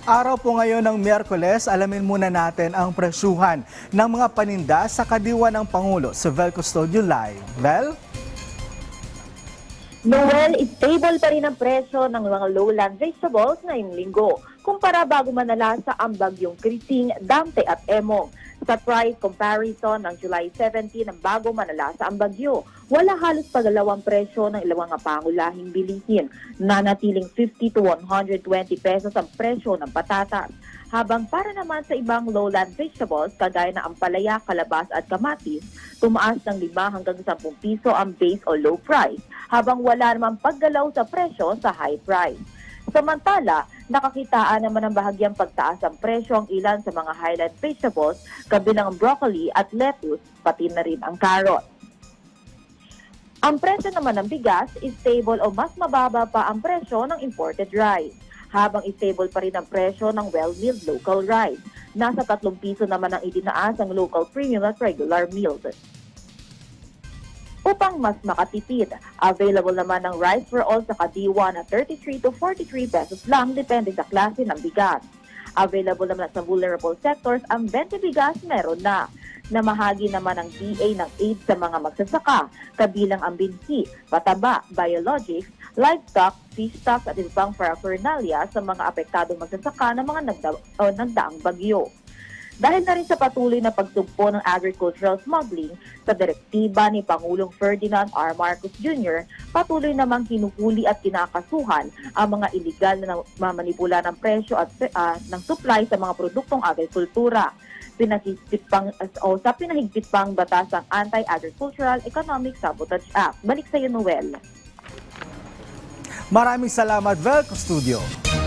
Araw po ngayon ng Miyerkules, alamin muna natin ang presyuhan ng mga paninda sa kadiwa ng Pangulo sa Vel Custodio Live. Vel? Noel, stable pa rin ang presyo ng mga lowland vegetables ngayong linggo, kumpara bago manalasa ang bagyong Krising, Dante at Emong. Sa price comparison ng July 17 ng bago manalasa ang bagyo, wala halos pagalawang presyo ng ilang mga pangulahing bilihin, nanatiling 50 to 120 pesos ang presyo ng patatas. Habang para naman sa ibang lowland vegetables, kagaya na ampalaya, kalabas at kamatis, tumaas ng 5 hanggang 10 piso ang base o low price, habang wala namang paggalaw sa presyo sa high price. Samantala, nakakitaan naman ng bahagyang pagtaas ang presyo ang ilan sa mga highlight vegetables, kabilang ang broccoli at lettuce, pati na rin ang carrot. Ang presyo naman ng bigas is stable o mas mababa pa ang presyo ng imported rice, habang stable pa rin ang presyo ng well-milled local rice. Nasa 3 piso naman ang itinaas ang local premium at regular milled. Upang mas makatipid, available naman ng rice for all sa kadiwa na 33 to 43 pesos lang depende sa klase ng bigas. Available naman sa vulnerable sectors ang 20 bigas meron na. Namahagi naman ang DA ng aid sa mga magsasaka, kabilang ang binhi, pataba, biologics, livestock, fish stocks at ibang paraphernalia sa mga apektadong magsasaka ng mga nagdaang bagyo. Dahil na rin sa patuloy na pagsugpo ng agricultural smuggling sa direktiba ni Pangulong Ferdinand R. Marcos Jr., patuloy namang hinuhuli at kinakasuhan ang mga iligal na mamanipula ng presyo at ng supply sa mga produktong agrikultura. Sa pinahigpit pang batas ang Anti-Agricultural Economic Sabotage Act. Balik sa iyo, Noel. Maraming salamat, Vel Custodio.